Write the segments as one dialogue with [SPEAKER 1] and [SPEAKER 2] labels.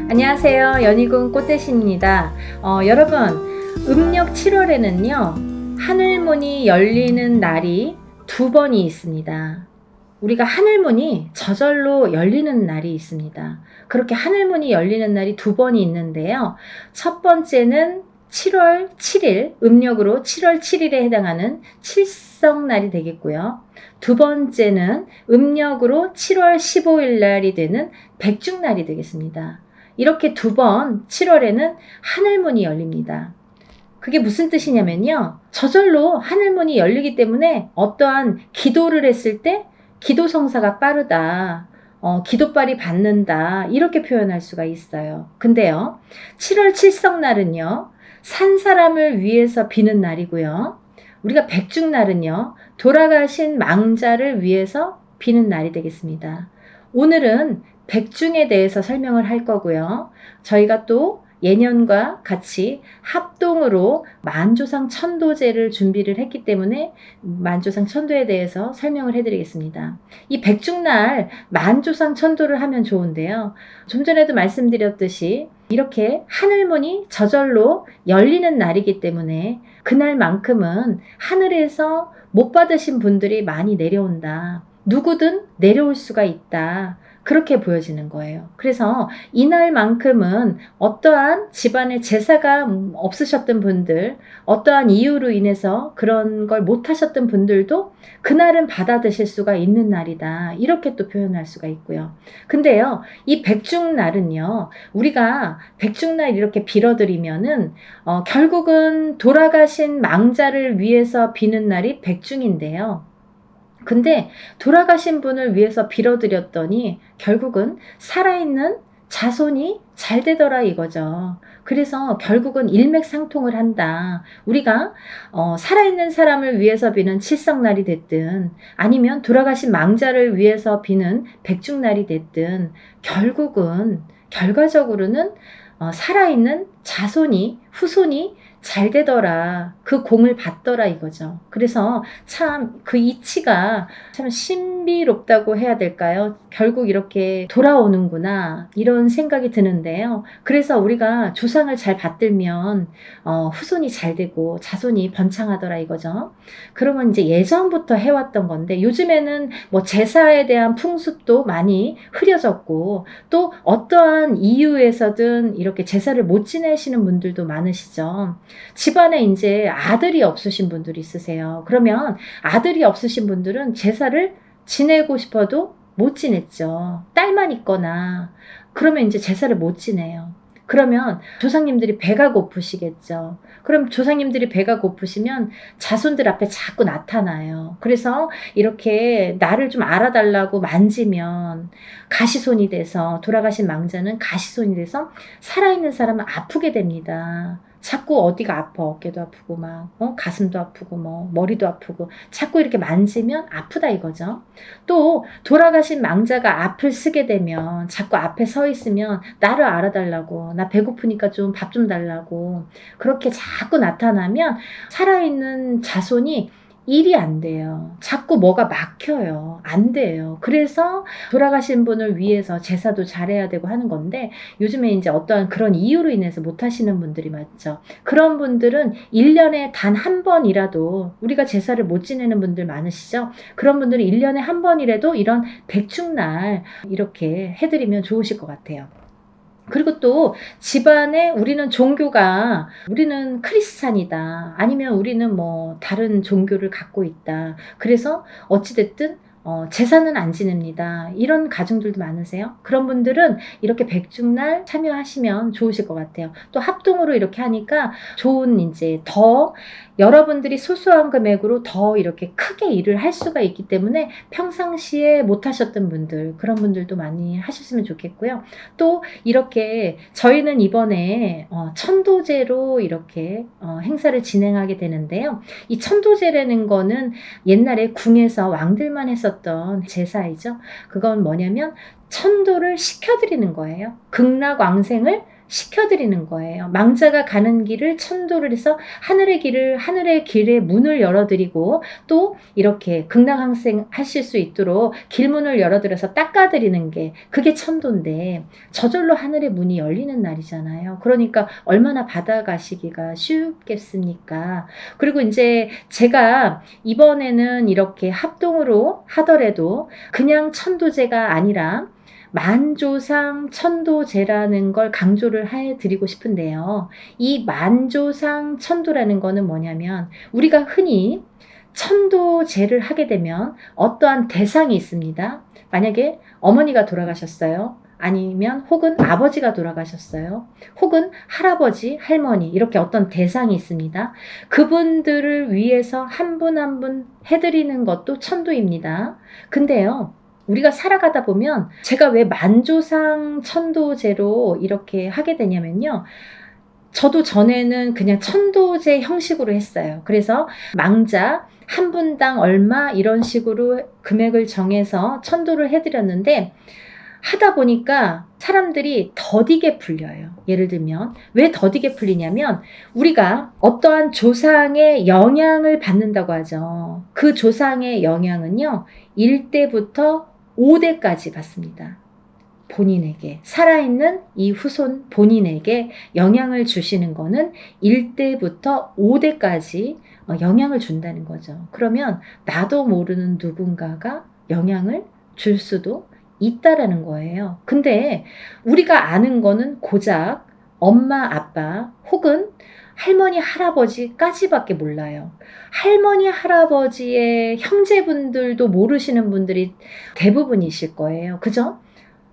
[SPEAKER 1] 안녕하세요. 연희군 꽃대신입니다. 여러분, 음력 7월에는요, 하늘문이 열리는 날이 두 번이 있습니다. 우리가 하늘문이 저절로 열리는 날이 있습니다. 그렇게 하늘문이 열리는 날이 두 번이 있는데요. 첫 번째는 7월 7일, 음력으로 7월 7일에 해당하는 칠성날이 되겠고요. 두 번째는 음력으로 7월 15일 날이 되는 백중날이 되겠습니다. 이렇게 두 번 7월에는 하늘문이 열립니다. 그게 무슨 뜻이냐면요. 저절로 하늘문이 열리기 때문에 어떠한 기도를 했을 때 기도 성사가 빠르다. 기도빨이 받는다. 이렇게 표현할 수가 있어요. 근데요. 7월 칠성날은요. 산 사람을 위해서 비는 날이고요. 우리가 백중날은요. 돌아가신 망자를 위해서 비는 날이 되겠습니다. 오늘은 백중에 대해서 설명을 할 거고요. 저희가 또 예년과 같이 합동으로 만조상 천도제를 준비를 했기 때문에 만조상 천도에 대해서 설명을 해드리겠습니다. 이 백중날 만조상 천도를 하면 좋은데요. 좀 전에도 말씀드렸듯이 이렇게 하늘문이 저절로 열리는 날이기 때문에 그날만큼은 하늘에서 못 받으신 분들이 많이 내려온다. 누구든 내려올 수가 있다. 그렇게 보여지는 거예요. 그래서 이날만큼은 어떠한 집안에 제사가 없으셨던 분들, 어떠한 이유로 인해서 그런 걸 못하셨던 분들도 그날은 받아 드실 수가 있는 날이다. 이렇게 또 표현할 수가 있고요. 근데요, 이 백중날은요, 우리가 백중날 이렇게 빌어드리면은 결국은 돌아가신 망자를 위해서 비는 날이 백중인데요. 근데 돌아가신 분을 위해서 빌어드렸더니 결국은 살아있는 자손이 잘 되더라 이거죠. 그래서 결국은 일맥상통을 한다. 우리가 살아있는 사람을 위해서 비는 칠성날이 됐든 아니면 돌아가신 망자를 위해서 비는 백중날이 됐든 결국은 결과적으로는 살아있는 자손이 후손이 잘 되더라. 그 공을 받더라 이거죠. 그래서 참 그 이치가 참 신비롭다고 해야 될까요? 결국 이렇게 돌아오는구나 이런 생각이 드는데요. 그래서 우리가 조상을 잘 받들면 후손이 잘 되고 자손이 번창하더라 이거죠. 그러면 이제 예전부터 해왔던 건데 요즘에는 뭐 제사에 대한 풍습도 많이 흐려졌고 또 어떠한 이유에서든 이렇게 제사를 못 지내시는 분들도 많으시죠. 집안에 이제 아들이 없으신 분들이 있으세요. 그러면 아들이 없으신 분들은 제사를 지내고 싶어도 못 지냈죠. 딸만 있거나 그러면 이제 제사를 못 지내요. 그러면 조상님들이 배가 고프시겠죠. 그럼 조상님들이 배가 고프시면 자손들 앞에 자꾸 나타나요. 그래서 이렇게 나를 좀 알아달라고 만지면 가시손이 돼서 돌아가신 망자는 가시손이 돼서 살아있는 사람은 아프게 됩니다. 자꾸 어디가 아파. 어깨도 아프고 막 가슴도 아프고 뭐 머리도 아프고 자꾸 이렇게 만지면 아프다 이거죠. 또 돌아가신 망자가 앞을 쓰게 되면 자꾸 앞에 서 있으면 나를 알아달라고 나 배고프니까 좀 밥 좀 달라고 그렇게 자꾸 나타나면 살아있는 자손이 일이 안 돼요. 자꾸 뭐가 막혀요. 안 돼요. 그래서 돌아가신 분을 위해서 제사도 잘해야 되고 하는 건데 요즘에 이제 어떠한 그런 이유로 인해서 못 하시는 분들이 많죠. 그런 분들은 1년에 단 한 번이라도 우리가 제사를 못 지내는 분들 많으시죠? 그런 분들은 1년에 한 번이라도 이런 백중날 이렇게 해드리면 좋으실 것 같아요. 그리고 또 집안에 우리는 종교가 우리는 크리스찬이다 아니면 우리는 뭐 다른 종교를 갖고 있다 그래서 어찌됐든 제사는 안 지냅니다. 이런 가정들도 많으세요. 그런 분들은 이렇게 백중날 참여하시면 좋으실 것 같아요. 또 합동으로 이렇게 하니까 좋은 이제 더 여러분들이 소소한 금액으로 더 이렇게 크게 일을 할 수가 있기 때문에 평상시에 못 하셨던 분들 그런 분들도 많이 하셨으면 좋겠고요. 또 이렇게 저희는 이번에 천도제로 이렇게 행사를 진행하게 되는데요. 이 천도제라는 거는 옛날에 궁에서 왕들만 했었던 제사이죠. 그건 뭐냐면 천도를 시켜드리는 거예요. 극락왕생을 시켜드리는 거예요. 망자가 가는 길을 천도를 해서 하늘의 길의 문을 열어드리고 또 이렇게 극락항생 하실 수 있도록 길문을 열어드려서 닦아드리는 게 그게 천도인데 저절로 하늘의 문이 열리는 날이잖아요. 그러니까 얼마나 받아가시기가 쉽겠습니까? 그리고 이제 제가 이번에는 이렇게 합동으로 하더라도 그냥 천도제가 아니라 만조상 천도제라는 걸 강조를 해드리고 싶은데요. 이 만조상 천도라는 거는 뭐냐면 우리가 흔히 천도제를 하게 되면 어떠한 대상이 있습니다. 만약에 어머니가 돌아가셨어요. 아니면 혹은 아버지가 돌아가셨어요. 혹은 할아버지, 할머니 이렇게 어떤 대상이 있습니다. 그분들을 위해서 한 분 한 분 해드리는 것도 천도입니다. 근데요. 우리가 살아가다 보면 제가 왜 만조상 천도제로 이렇게 하게 되냐면요. 저도 전에는 그냥 천도제 형식으로 했어요. 그래서 망자 한 분당 얼마 이런 식으로 금액을 정해서 천도를 해드렸는데 하다 보니까 사람들이 더디게 풀려요. 예를 들면 왜 더디게 풀리냐면 우리가 어떠한 조상의 영향을 받는다고 하죠. 그 조상의 영향은요. 1대부터 5대까지 받습니다. 본인에게 살아있는 이 후손 본인에게 영향을 주시는 거는 1대부터 5대까지 영향을 준다는 거죠. 그러면 나도 모르는 누군가가 영향을 줄 수도 있다라는 거예요. 근데 우리가 아는 거는 고작 엄마, 아빠 혹은 할머니, 할아버지까지밖에 몰라요. 할머니, 할아버지의 형제분들도 모르시는 분들이 대부분이실 거예요. 그죠?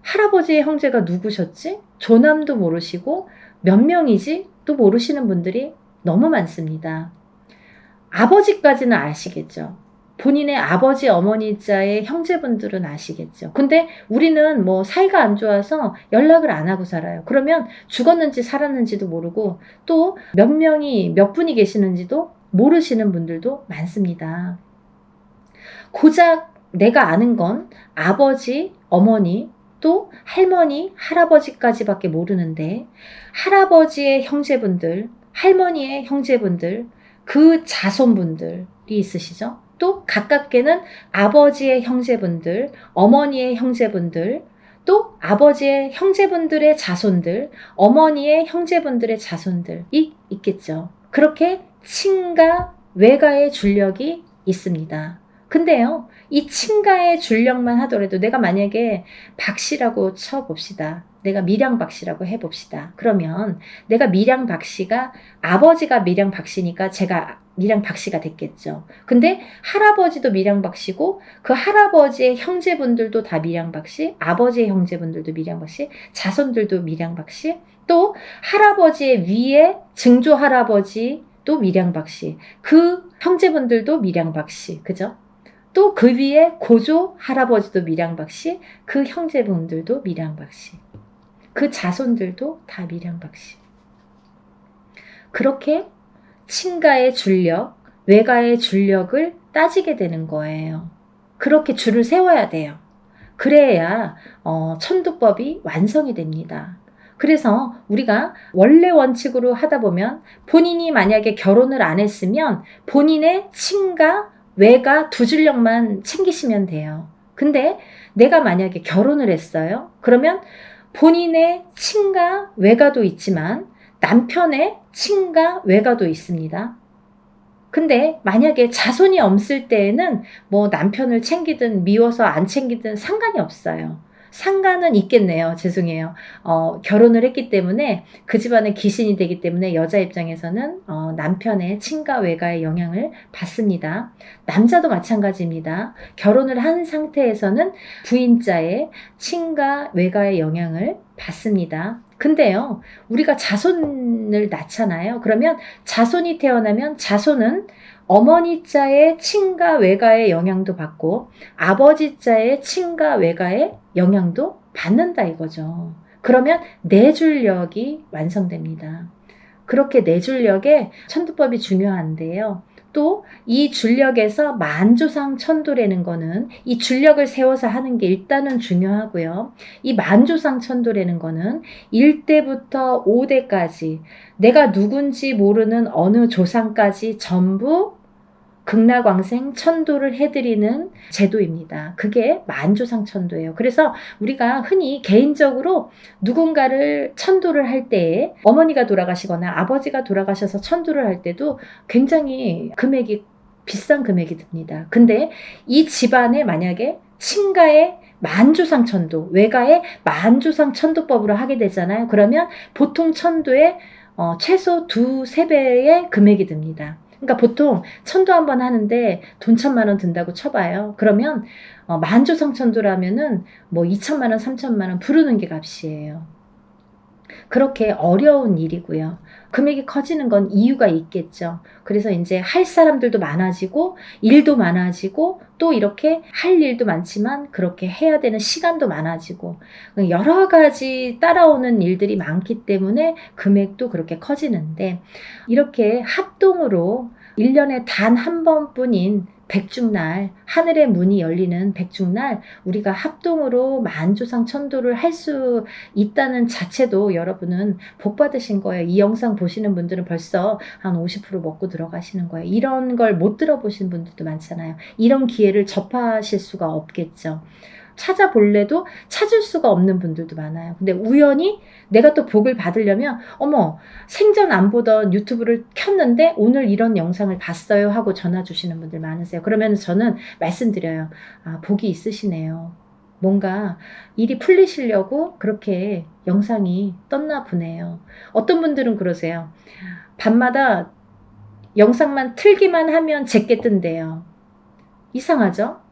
[SPEAKER 1] 할아버지의 형제가 누구셨지? 조남도 모르시고 몇 명이지? 또 모르시는 분들이 너무 많습니다. 아버지까지는 아시겠죠. 본인의 아버지, 어머니 자의 형제분들은 아시겠죠. 근데 우리는 뭐 사이가 안 좋아서 연락을 안 하고 살아요. 그러면 죽었는지 살았는지도 모르고 또 몇 분이 계시는지도 모르시는 분들도 많습니다. 고작 내가 아는 건 아버지, 어머니, 또 할머니, 할아버지까지밖에 모르는데 할아버지의 형제분들, 할머니의 형제분들, 그 자손분들이 있으시죠? 또 가깝게는 아버지의 형제분들, 어머니의 형제분들, 또 아버지의 형제분들의 자손들, 어머니의 형제분들의 자손들이 있겠죠. 그렇게 친가, 외가의 줄력이 있습니다. 근데요, 이 친가의 줄력만 하더라도 내가 만약에 박씨라고 쳐봅시다. 내가 밀양 박씨라고 해봅시다. 그러면 내가 밀양 박씨가 아버지가 밀양 박씨니까 제가 밀양 박씨가 됐겠죠. 근데 할아버지도 밀양 박씨고 그 할아버지의 형제분들도 다 밀양 박씨, 아버지의 형제분들도 밀양 박씨, 자손들도 밀양 박씨, 또 할아버지의 위에 증조 할아버지도 밀양 박씨, 그 형제분들도 밀양 박씨, 그죠? 또 그 위에 고조 할아버지도 밀양박씨, 그 형제분들도 밀양박씨, 그 자손들도 다 밀양박씨. 그렇게 친가의 줄력, 외가의 줄력을 따지게 되는 거예요. 그렇게 줄을 세워야 돼요. 그래야 천도법이 완성이 됩니다. 그래서 우리가 원래 원칙으로 하다 보면 본인이 만약에 결혼을 안 했으면 본인의 친가, 외가 두 줄력만 챙기시면 돼요. 근데 내가 만약에 결혼을 했어요. 그러면 본인의 친가, 외가도 있지만 남편의 친가, 외가도 있습니다. 근데 만약에 자손이 없을 때에는 뭐 남편을 챙기든 미워서 안 챙기든 상관이 없어요. 상관은 있겠네요. 죄송해요. 결혼을 했기 때문에 그 집안의 귀신이 되기 때문에 여자 입장에서는 남편의 친가 외가의 영향을 받습니다. 남자도 마찬가지입니다. 결혼을 한 상태에서는 부인자의 친가 외가의 영향을 받습니다. 근데요, 우리가 자손을 낳잖아요. 그러면 자손이 태어나면 자손은 어머니 자의 친가 외가의 영향도 받고 아버지 자의 친가 외가의 영향도 받는다 이거죠. 그러면 내줄력이 완성됩니다. 그렇게 내줄력에 천도법이 중요한데요. 또 이 줄력에서 만조상 천도라는 거는 이 줄력을 세워서 하는 게 일단은 중요하고요. 이 만조상 천도라는 거는 1대부터 5대까지 내가 누군지 모르는 어느 조상까지 전부 극락왕생 천도를 해드리는 제도입니다. 그게 만조상 천도예요. 그래서 우리가 흔히 개인적으로 누군가를 천도를 할 때에 어머니가 돌아가시거나 아버지가 돌아가셔서 천도를 할 때도 굉장히 금액이 비싼 금액이 듭니다. 근데 이 집안에 만약에 친가의 만조상 천도, 외가의 만조상 천도법으로 하게 되잖아요. 그러면 보통 천도에 최소 2~3배의 금액이 듭니다. 그러니까 보통 천도 한 번 하는데 돈 1,000만 원 든다고 쳐봐요. 그러면 만조상천도라면은 뭐 2,000만 원, 3,000만 원 부르는 게 값이에요. 그렇게 어려운 일이고요. 금액이 커지는 건 이유가 있겠죠. 그래서 이제 할 사람들도 많아지고 일도 많아지고 또 이렇게 할 일도 많지만 그렇게 해야 되는 시간도 많아지고 여러 가지 따라오는 일들이 많기 때문에 금액도 그렇게 커지는데 이렇게 합동으로 1년에 단 한 번뿐인 백중날, 하늘의 문이 열리는 백중날 우리가 합동으로 만조상 천도를 할 수 있다는 자체도 여러분은 복 받으신 거예요. 이 영상 보시는 분들은 벌써 한 50% 먹고 들어가시는 거예요. 이런 걸 못 들어보신 분들도 많잖아요. 이런 기회를 접하실 수가 없겠죠. 찾아볼래도 찾을 수가 없는 분들도 많아요. 근데 우연히 내가 또 복을 받으려면 어머 생전 안 보던 유튜브를 켰는데 오늘 이런 영상을 봤어요 하고 전화 주시는 분들 많으세요. 그러면 저는 말씀드려요. 아, 복이 있으시네요. 뭔가 일이 풀리시려고 그렇게 영상이 떴나 보네요. 어떤 분들은 그러세요. 밤마다 영상만 틀기만 하면 제게 뜬대요. 이상하죠?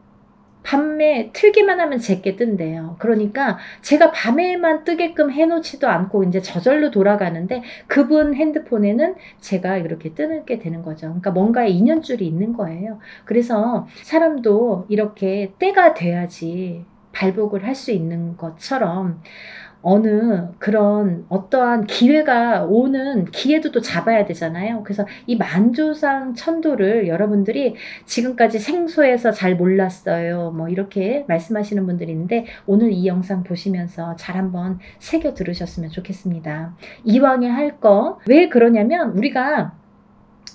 [SPEAKER 1] 밤에 틀기만 하면 제게 뜬대요. 그러니까 제가 밤에만 뜨게끔 해놓지도 않고 이제 저절로 돌아가는데 그분 핸드폰에는 제가 이렇게 뜨게 되는 거죠. 그러니까 뭔가에 인연줄이 있는 거예요. 그래서 사람도 이렇게 때가 돼야지 발복을 할 수 있는 것처럼 어느 그런 어떠한 기회가 오는 기회도 또 잡아야 되잖아요. 그래서 이 만조상 천도를 여러분들이 지금까지 생소해서 잘 몰랐어요. 뭐 이렇게 말씀하시는 분들이 있는데 오늘 이 영상 보시면서 잘 한번 새겨 들으셨으면 좋겠습니다. 이왕에 할 거 왜 그러냐면 우리가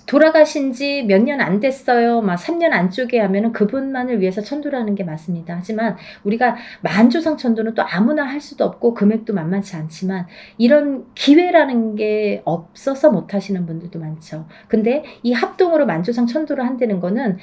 [SPEAKER 1] 돌아가신 지 몇 년 안 됐어요. 막 3년 안쪽에 하면은 그분만을 위해서 천도라는 게 맞습니다. 하지만 우리가 만조상 천도는 또 아무나 할 수도 없고 금액도 만만치 않지만 이런 기회라는 게 없어서 못 하시는 분들도 많죠. 근데 이 합동으로 만조상 천도를 한다는 거는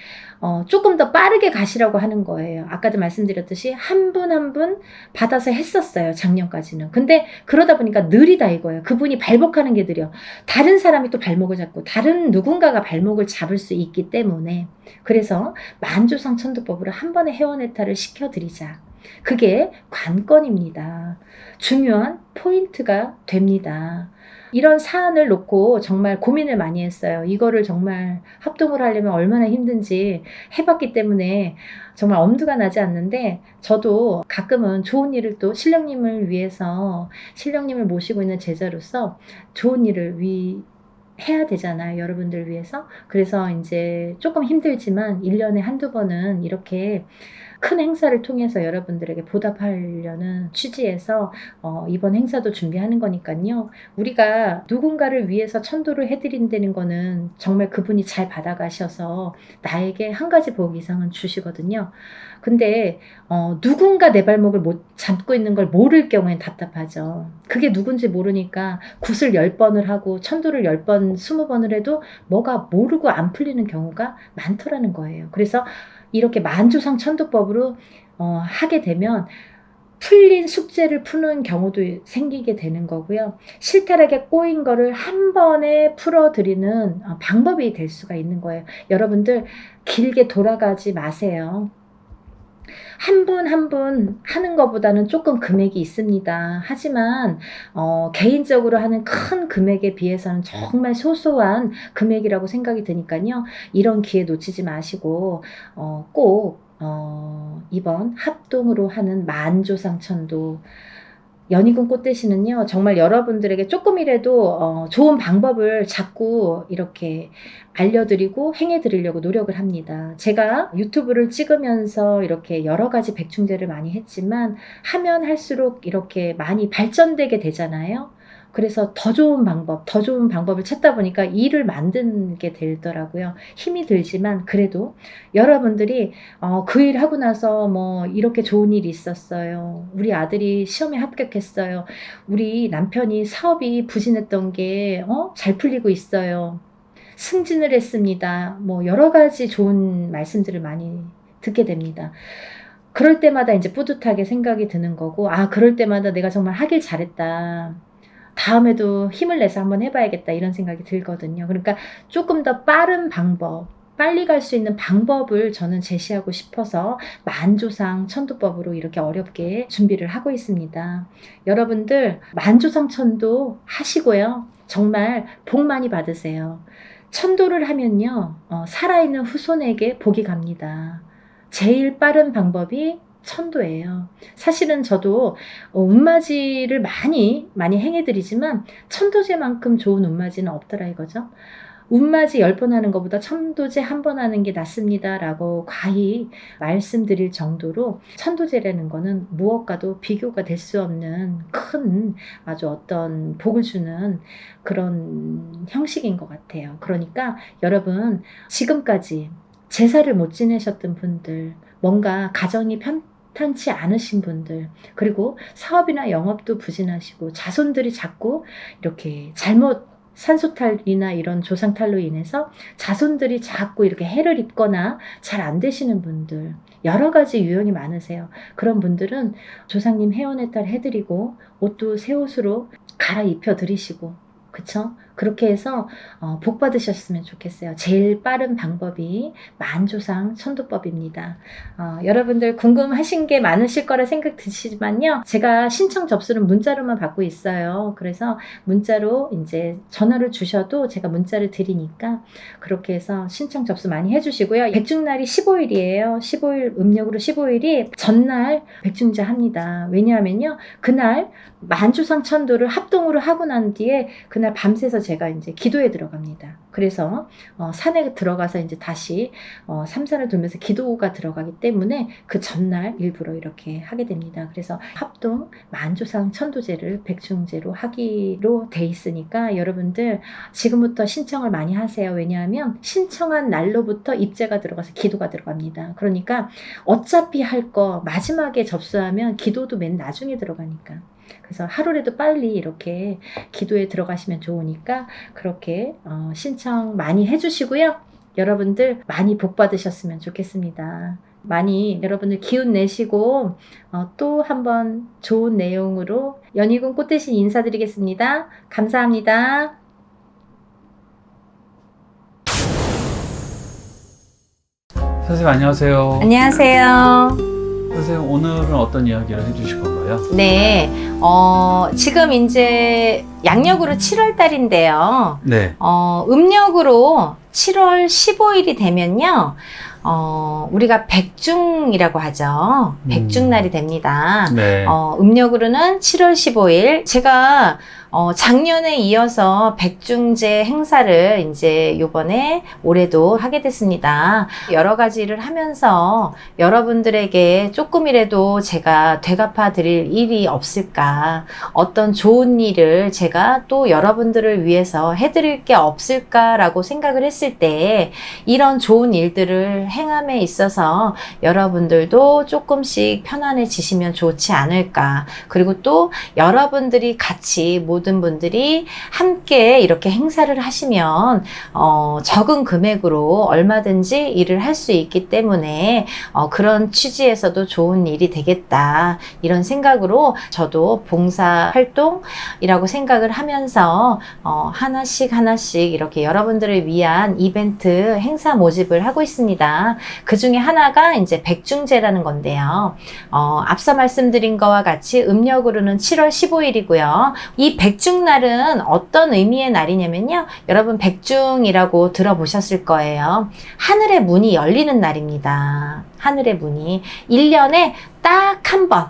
[SPEAKER 1] 조금 더 빠르게 가시라고 하는 거예요. 아까도 말씀드렸듯이 한 분 한 분 받아서 했었어요. 작년까지는. 근데 그러다 보니까 느리다 이거예요. 그분이 발목하는 게 느려. 다른 사람이 또 발목을 잡고 다른 누군가가 발목을 잡을 수 있기 때문에 그래서 만조상 천도법으로 한 번에 회원해탈을 시켜드리자. 그게 관건입니다. 중요한 포인트가 됩니다. 이런 사안을 놓고 정말 고민을 많이 했어요. 이거를 정말 합동을 하려면 얼마나 힘든지 해봤기 때문에 정말 엄두가 나지 않는데 저도 가끔은 좋은 일을 또 신령님을 위해서 신령님을 모시고 있는 제자로서 좋은 일을 해야 되잖아요. 여러분들 위해서. 그래서 이제 조금 힘들지만 1년에 한두 번은 이렇게 큰 행사를 통해서 여러분들에게 보답하려는 취지에서 이번 행사도 준비하는 거니까요. 우리가 누군가를 위해서 천도를 해드린다는 거는 정말 그분이 잘 받아가셔서 나에게 한 가지 복 이상은 주시거든요. 근데 누군가 내 발목을 못 잡고 있는 걸 모를 경우엔 답답하죠. 그게 누군지 모르니까 굿을 10번을 하고 천도를 10번, 20번을 해도 뭐가 모르고 안 풀리는 경우가 많더라는 거예요. 그래서 이렇게 만조상 천도법으로 하게 되면 풀린 숙제를 푸는 경우도 생기게 되는 거고요. 실타락에 꼬인 거를 한 번에 풀어드리는 방법이 될 수가 있는 거예요. 여러분들 길게 돌아가지 마세요. 한 분 한 분 하는 것보다는 조금 금액이 있습니다. 하지만 개인적으로 하는 큰 금액에 비해서는 정말 소소한 금액이라고 생각이 드니까요. 이런 기회 놓치지 마시고 꼭 이번 합동으로 하는 만조상 천도 연희군 꽃대신은요, 정말 여러분들에게 조금이라도 좋은 방법을 자꾸 이렇게 알려드리고 행해드리려고 노력을 합니다. 제가 유튜브를 찍으면서 이렇게 여러 가지 백중제를 많이 했지만 하면 할수록 이렇게 많이 발전되게 되잖아요. 그래서 더 좋은 방법을 찾다 보니까 일을 만들게 되더라고요. 힘이 들지만 그래도 여러분들이 그 일 하고 나서 뭐 이렇게 좋은 일이 있었어요. 우리 아들이 시험에 합격했어요. 우리 남편이 사업이 부진했던 게 잘 풀리고 있어요. 승진을 했습니다. 뭐 여러 가지 좋은 말씀들을 많이 듣게 됩니다. 그럴 때마다 이제 뿌듯하게 생각이 드는 거고, 그럴 때마다 내가 정말 하길 잘했다. 다음에도 힘을 내서 한번 해봐야겠다 이런 생각이 들거든요. 그러니까 조금 더 빠른 방법, 빨리 갈 수 있는 방법을 저는 제시하고 싶어서 만조상 천도법으로 이렇게 어렵게 준비를 하고 있습니다. 여러분들 만조상 천도 하시고요. 정말 복 많이 받으세요. 천도를 하면요, 살아있는 후손에게 복이 갑니다. 제일 빠른 방법이 천도예요. 사실은 저도 운맞이를 많이 행해드리지만 천도제만큼 좋은 운맞이는 없더라 이거죠. 운맞이 10번 하는 것보다 천도제 1번 하는 게 낫습니다 라고 과히 말씀드릴 정도로 천도제라는 거는 무엇과도 비교가 될 수 없는 큰 아주 어떤 복을 주는 그런 형식인 것 같아요. 그러니까 여러분, 지금까지 제사를 못 지내셨던 분들, 뭔가 가정이 편탄치 않으신 분들, 그리고 사업이나 영업도 부진하시고 자손들이 자꾸 이렇게 잘못 산소탈이나 이런 조상탈로 인해서 자손들이 자꾸 이렇게 해를 입거나 잘 안 되시는 분들, 여러 가지 유형이 많으세요. 그런 분들은 조상님 해원의 딸 해드리고 옷도 새 옷으로 갈아입혀 드리시고, 그쵸? 그렇게 해서 복 받으셨으면 좋겠어요. 제일 빠른 방법이 만조상 천도법입니다. 여러분들 궁금하신 게 많으실 거라 생각 드시지만요. 제가 신청 접수는 문자로만 받고 있어요. 그래서 문자로 이제 전화를 주셔도 제가 문자를 드리니까 그렇게 해서 신청 접수 많이 해주시고요. 백중날이 15일이에요. 15일, 음력으로 15일이 전날 백중제 합니다. 왜냐하면요, 그날 만조상 천도를 합동으로 하고 난 뒤에 그날 밤새서 제가 이제 기도에 들어갑니다. 그래서 산에 들어가서 이제 다시 삼산을 돌면서 기도가 들어가기 때문에 그 전날 일부러 이렇게 하게 됩니다. 그래서 합동 만조상 천도제를 백중제로 하기로 돼 있으니까 여러분들 지금부터 신청을 많이 하세요. 왜냐하면 신청한 날로부터 입제가 들어가서 기도가 들어갑니다. 그러니까 어차피 할 거 마지막에 접수하면 기도도 맨 나중에 들어가니까. 그래서 하루라도 빨리 이렇게 기도에 들어가시면 좋으니까 그렇게 신청 많이 해주시고요. 여러분들 많이 복 받으셨으면 좋겠습니다. 많이 여러분들 기운 내시고 또 한번 좋은 내용으로 연희군 꽃대신 인사드리겠습니다. 감사합니다.
[SPEAKER 2] 선생님 안녕하세요.
[SPEAKER 1] 안녕하세요.
[SPEAKER 2] 선생님 오늘은 어떤 이야기를 해주실 건가요?
[SPEAKER 1] 네, 지금 이제 양력으로 7월 달인데요.
[SPEAKER 2] 네.
[SPEAKER 1] 음력으로 7월 15일이 되면요. 우리가 백중이라고 하죠. 백중날이 됩니다.
[SPEAKER 2] 네.
[SPEAKER 1] 음력으로는 7월 15일. 제가 작년에 이어서 백중제 행사를 이제 요번에 올해도 하게 됐습니다. 여러 가지를 하면서 여러분들에게 조금이라도 제가 되갚아 드릴 일이 없을까, 어떤 좋은 일을 제가 또 여러분들을 위해서 해드릴 게 없을까라고 생각을 했을 때 이런 좋은 일들을 행함에 있어서 여러분들도 조금씩 편안해지시면 좋지 않을까. 그리고 또 여러분들이 같이 모든 분들이 함께 이렇게 행사를 하시면 적은 금액으로 얼마든지 일을 할 수 있기 때문에 그런 취지에서도 좋은 일이 되겠다 이런 생각으로 저도 봉사 활동이라고 생각을 하면서 하나씩 이렇게 여러분들을 위한 이벤트 행사 모집을 하고 있습니다. 그 중에 하나가 이제 백중제라는 건데요. 앞서 말씀드린 거와 같이 음력으로는 7월 15일이고요. 이 백중날은 어떤 의미의 날이냐면요. 여러분 백중이라고 들어보셨을 거예요. 하늘의 문이 열리는 날입니다. 하늘의 문이 1년에 딱 한 번,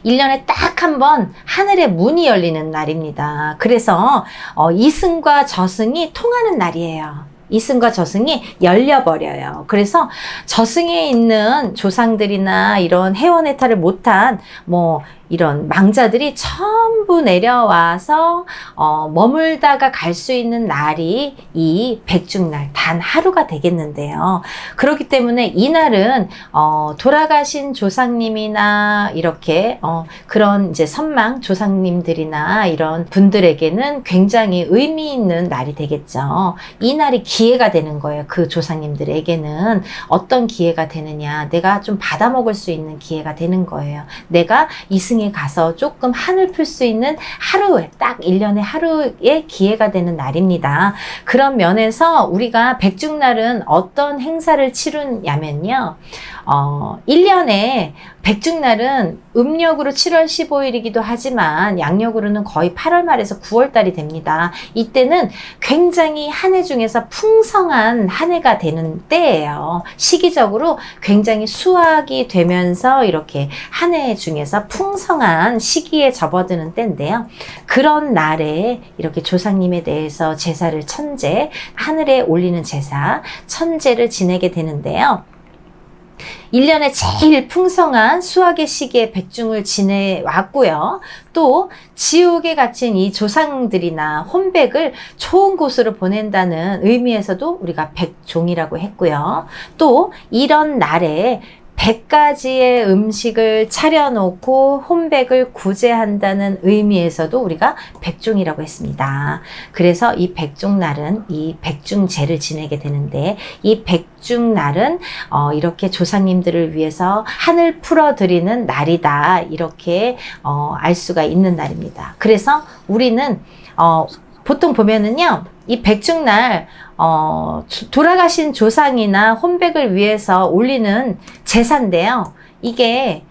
[SPEAKER 1] 1년에 딱 한 번 하늘의 문이 열리는 날입니다. 그래서 이승과 저승이 통하는 날이에요. 이승과 저승이 열려버려요. 그래서 저승에 있는 조상들이나 이런 해원해탈을 못한 이런 망자들이 전부 내려와서 머물다가 갈 수 있는 날이 이 백중날 단 하루가 되겠는데요. 그렇기 때문에 이 날은 돌아가신 조상님이나 이렇게 그런 이제 선망 조상님들이나 이런 분들에게는 굉장히 의미 있는 날이 되겠죠. 이 날이 기회가 되는 거예요. 그 조상님들에게는 어떤 기회가 되느냐, 내가 좀 받아먹을 수 있는 기회가 되는 거예요. 내가 이승에 가서 조금 한을 풀 수 있는 하루에, 딱 1년에 하루의 기회가 되는 날입니다. 그런 면에서 우리가 백중날은 어떤 행사를 치르냐면요. 1년에 백중날은 음력으로 7월 15일이기도 하지만 양력으로는 거의 8월 말에서 9월 달이 됩니다. 이때는 굉장히 한 해 중에서 풍성한 한 해가 되는 때예요. 시기적으로 굉장히 수확이 되면서 이렇게 한 해 중에서 풍성한 시기에 접어드는 때인데요. 그런 날에 이렇게 조상님에 대해서 제사를 하늘에 올리는 제사, 천제를 지내게 되는데요. 1년에 제일 풍성한 수확의 시기에 백중을 지내왔고요. 또 지옥에 갇힌 이 조상들이나 혼백을 좋은 곳으로 보낸다는 의미에서도 우리가 백종이라고 했고요. 또 이런 날에 100가지의 음식을 차려놓고 혼백을 구제한다는 의미에서도 우리가 백종이라고 했습니다. 그래서 이 백종날은 이 백중제를 지내게 되는데, 이 백중날은 이렇게 조상님들을 위해서 한을 풀어드리는 날이다, 이렇게 알 수가 있는 날입니다. 그래서 우리는 보통 보면은요, 이 백중날 돌아가신 조상이나 혼백을 위해서 올리는 제사인데요. 이게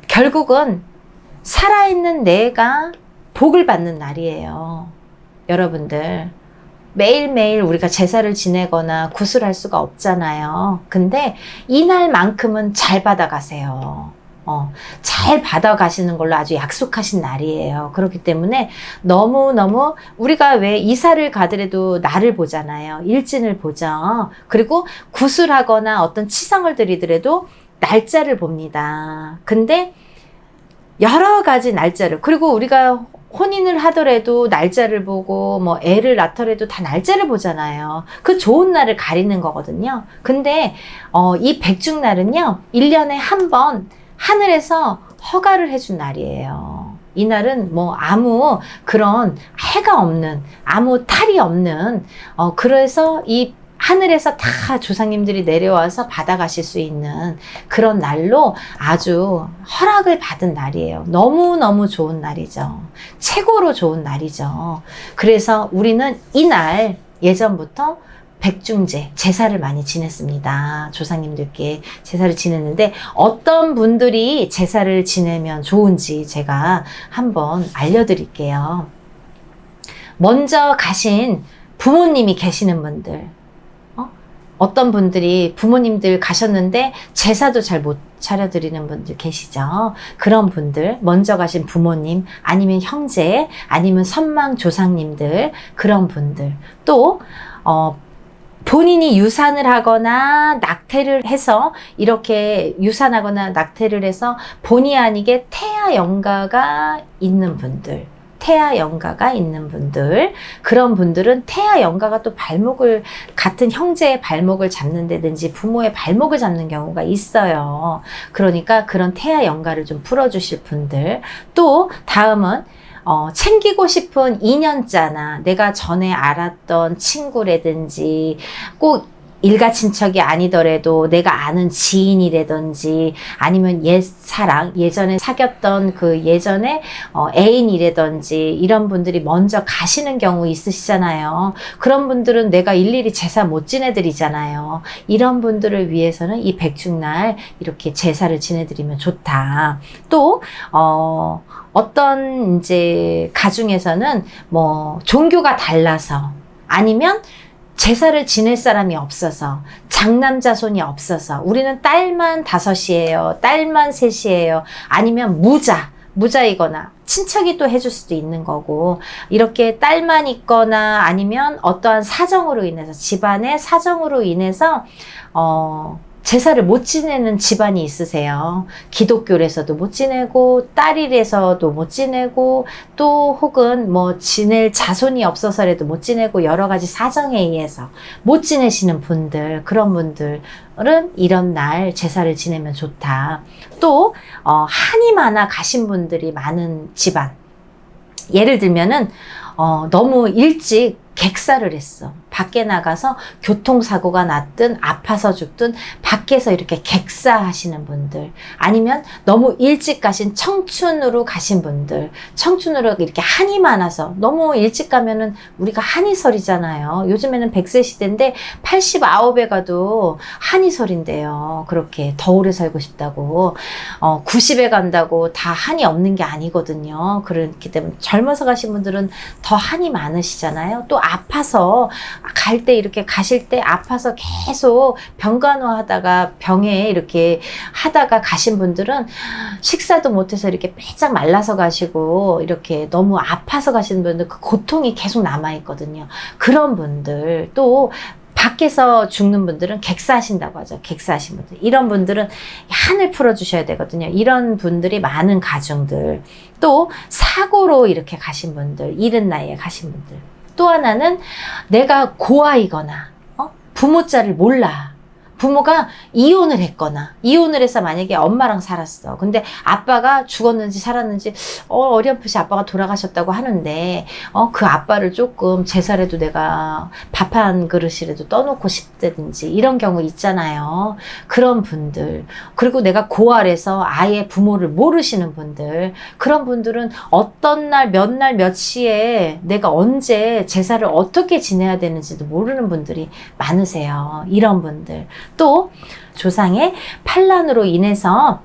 [SPEAKER 1] 결국은 살아있는 내가 복을 받는 날이에요. 여러분들, 매일매일 우리가 제사를 지내거나 구슬할 수가 없잖아요. 근데 이날만큼은 잘 받아가세요. 잘 받아가시는 걸로 아주 약속하신 날이에요. 그렇기 때문에 너무너무, 우리가 왜 이사를 가더라도 날을 보잖아요. 일진을 보죠. 그리고 구슬하거나 어떤 치성을 드리더라도 날짜를 봅니다. 근데 여러 가지 날짜를, 그리고 우리가 혼인을 하더라도 날짜를 보고, 애를 낳더라도 다 날짜를 보잖아요. 그 좋은 날을 가리는 거거든요. 근데 이 백중날은요, 1년에 한 번 하늘에서 허가를 해준 날이에요. 이 날은 아무 그런 해가 없는, 아무 탈이 없는, 그래서 이 하늘에서 다 조상님들이 내려와서 받아가실 수 있는 그런 날로 아주 허락을 받은 날이에요. 너무너무 좋은 날이죠. 최고로 좋은 날이죠. 그래서 우리는 이날 예전부터 백중제, 제사를 많이 지냈습니다. 조상님들께 제사를 지냈는데, 어떤 분들이 제사를 지내면 좋은지 제가 한번 알려드릴게요. 먼저 가신 부모님이 계시는 분들, 어떤 분들이 부모님들 가셨는데 제사도 잘 못 차려드리는 분들 계시죠. 그런 분들, 먼저 가신 부모님, 아니면 형제, 아니면 선망 조상님들, 그런 분들, 또 본인이 유산을 하거나 낙태를 해서, 이렇게 유산하거나 낙태를 해서 본의 아니게 태아 영가가 있는 분들, 그런 분들은 태아 영가가 또 같은 형제의 발목을 잡는다든지 부모의 발목을 잡는 경우가 있어요. 그러니까 그런 태아 영가를 좀 풀어주실 분들. 또 다음은 챙기고 싶은 인연자나 내가 전에 알았던 친구라든지, 꼭 일가친척이 아니더라도 내가 아는 지인이라든지, 아니면 옛사랑, 예전에 사귀었던 그 예전에 애인이라든지, 이런 분들이 먼저 가시는 경우 있으시잖아요. 그런 분들은 내가 일일이 제사 못 지내드리잖아요. 이런 분들을 위해서는 이 백중날 이렇게 제사를 지내드리면 좋다. 또 어떤 이제 가중에서는 종교가 달라서, 아니면 제사를 지낼 사람이 없어서, 장남자손이 없어서, 우리는 딸만 5이에요, 딸만 3이에요, 아니면 무자이거나 친척이 또 해줄 수도 있는 거고, 이렇게 딸만 있거나 아니면 어떠한 사정으로 인해서, 집안의 사정으로 인해서 제사를 못 지내는 집안이 있으세요. 기독교에서도 못 지내고, 딸이라서도 못 지내고, 또 혹은 뭐 지낼 자손이 없어서라도 못 지내고, 여러 가지 사정에 의해서 못 지내시는 분들, 그런 분들은 이런 날 제사를 지내면 좋다. 또 한이 많아 가신 분들이 많은 집안, 예를 들면은 너무 일찍 객사를 했어. 밖에 나가서 교통사고가 났든 아파서 죽든 밖에서 이렇게 객사하시는 분들, 아니면 너무 일찍 가신 청춘으로 가신 분들, 청춘으로 이렇게 한이 많아서 너무 일찍 가면은 우리가 한이설이잖아요. 요즘에는 100세 시대인데 89에 가도 한이설인데요. 그렇게 더 오래 살고 싶다고 90에 간다고 다 한이 없는 게 아니거든요. 그렇기 때문에 젊어서 가신 분들은 더 한이 많으시잖아요. 또 아파서 갈 때, 이렇게 가실 때 아파서 계속 병간호하다가 병에 이렇게 하다가 가신 분들은 식사도 못해서 이렇게 빼짝 말라서 가시고, 이렇게 너무 아파서 가시는 분들, 그 고통이 계속 남아있거든요. 그런 분들, 또 밖에서 죽는 분들은 객사하신다고 하죠. 객사하신 분들. 이런 분들은 한을 풀어주셔야 되거든요. 이런 분들이 많은 가정들. 또 사고로 이렇게 가신 분들, 이른 나이에 가신 분들. 또 하나는 내가 고아이거나 부모 자를 몰라. 부모가 이혼을 했거나, 이혼을 해서 만약에 엄마랑 살았어. 근데 아빠가 죽었는지 살았는지 어렴풋이 아빠가 돌아가셨다고 하는데 그 아빠를 조금 제사라도 내가 밥 한 그릇이라도 떠놓고 싶다든지, 이런 경우 있잖아요. 그런 분들, 그리고 내가 고아라서 아예 부모를 모르시는 분들, 그런 분들은 어떤 날 몇 시에 내가 언제 제사를 어떻게 지내야 되는지도 모르는 분들이 많으세요. 이런 분들. 또 조상의 반란으로 인해서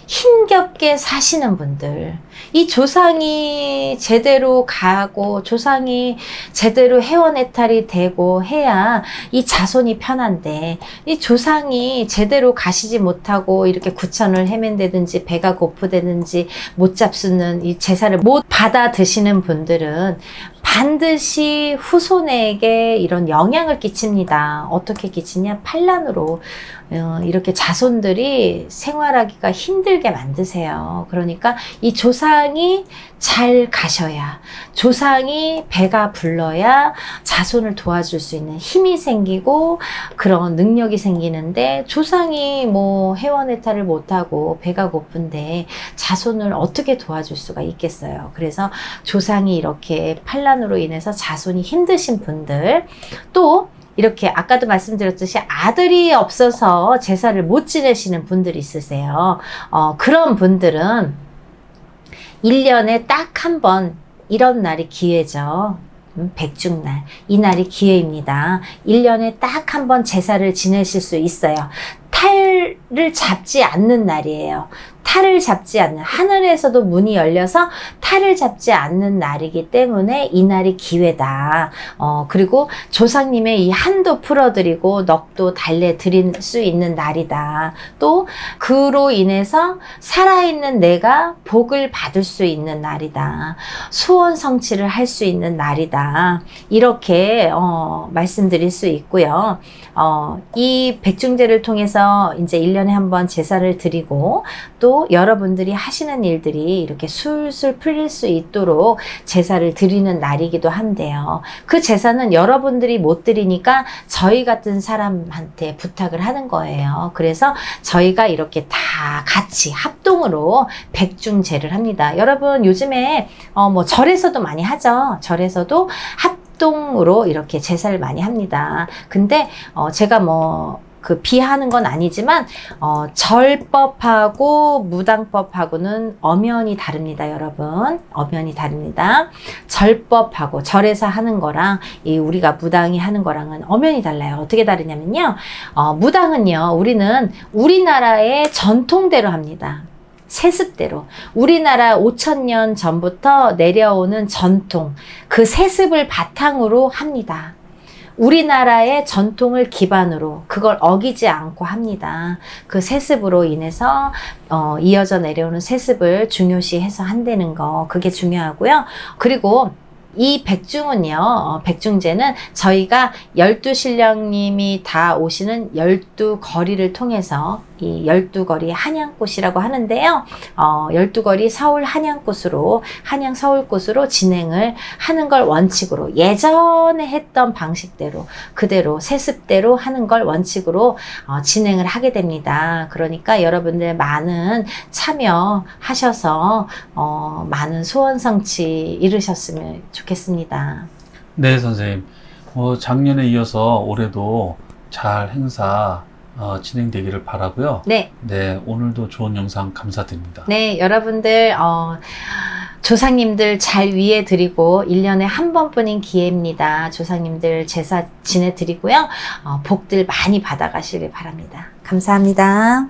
[SPEAKER 1] 힘겹게 사시는 분들, 이 조상이 제대로 가고 조상이 제대로 해원해탈이 되고 해야 이 자손이 편한데, 이 조상이 제대로 가시지 못하고 이렇게 구천을 헤맨다든지 배가 고프다든지 못 잡수는 이 제사를 못 받아 드시는 분들은 반드시 후손에게 이런 영향을 끼칩니다. 어떻게 끼치냐? 반란으로 이렇게 자손들이 생활하기가 힘들게 만드세요. 그러니까 이 조상이 잘 가셔야, 조상이 배가 불러야 자손을 도와줄 수 있는 힘이 생기고 그런 능력이 생기는데, 조상이 뭐 해원해탈을 못하고 배가 고픈데 자손을 어떻게 도와줄 수가 있겠어요. 그래서 조상이 이렇게 반란으로 인해서 자손이 힘드신 분들, 또 이렇게 아까도 말씀드렸듯이 아들이 없어서 제사를 못 지내시는 분들이 있으세요. 그런 분들은 1년에 딱 한 번 이런 날이 기회죠. 백중날, 이 날이 기회입니다. 1년에 딱 한 번 제사를 지내실 수 있어요. 탈을 잡지 않는 날이에요. 탈을 잡지 않는, 하늘에서도 문이 열려서 탈을 잡지 않는 날이기 때문에 이 날이 기회다. 그리고 조상님의 이 한도 풀어드리고 넋도 달래드릴 수 있는 날이다. 또 그로 인해서 살아있는 내가 복을 받을 수 있는 날이다. 소원 성취를 할 수 있는 날이다. 이렇게 말씀드릴 수 있고요. 이 백중제를 통해서 이제 1년에 한 번 제사를 드리고, 또 여러분들이 하시는 일들이 이렇게 술술 풀릴 수 있도록 제사를 드리는 날이기도 한데요. 그 제사는 여러분들이 못 드리니까 저희 같은 사람한테 부탁을 하는 거예요. 그래서 저희가 이렇게 다 같이 합동으로 백중제를 합니다. 여러분 요즘에 뭐 절에서도 많이 하죠. 절에서도 합동으로 이렇게 제사를 많이 합니다. 근데 제가 비하는 건 아니지만 절법하고 무당법하고는 엄연히 다릅니다, 여러분. 엄연히 다릅니다. 절법하고 절에서 하는 거랑 우리가 무당이 하는 거랑은 엄연히 달라요. 어떻게 다르냐면요, 무당은요, 우리는 우리나라의 전통대로 합니다. 세습대로. 우리나라 5,000년 전부터 내려오는 전통, 그 세습을 바탕으로 합니다. 우리나라의 전통을 기반으로 그걸 어기지 않고 합니다. 그 세습으로 인해서 이어져 내려오는 세습을 중요시해서 한다는 거, 그게 중요하고요. 그리고 이 백중은요, 백중제는 저희가 12신령님이 다 오시는 12거리를 통해서 이 12거리 한양꽃이라고 하는데요. 12거리 서울 한양꽃으로, 한양 서울꽃으로 진행을 하는 걸 원칙으로, 예전에 했던 방식대로, 그대로, 세습대로 하는 걸 원칙으로 진행을 하게 됩니다. 그러니까 여러분들 많은 참여하셔서 많은 소원 성취 이루셨으면 좋겠습니다.
[SPEAKER 2] 네, 선생님. 작년에 이어서 올해도 잘 행사 진행되기를 바라고요.
[SPEAKER 1] 네.
[SPEAKER 2] 네, 오늘도 좋은 영상 감사드립니다.
[SPEAKER 1] 네, 여러분들, 조상님들 잘 위해 드리고 1년에 한 번뿐인 기회입니다. 조상님들 제사 지내드리고요. 복들 많이 받아가시길 바랍니다. 감사합니다.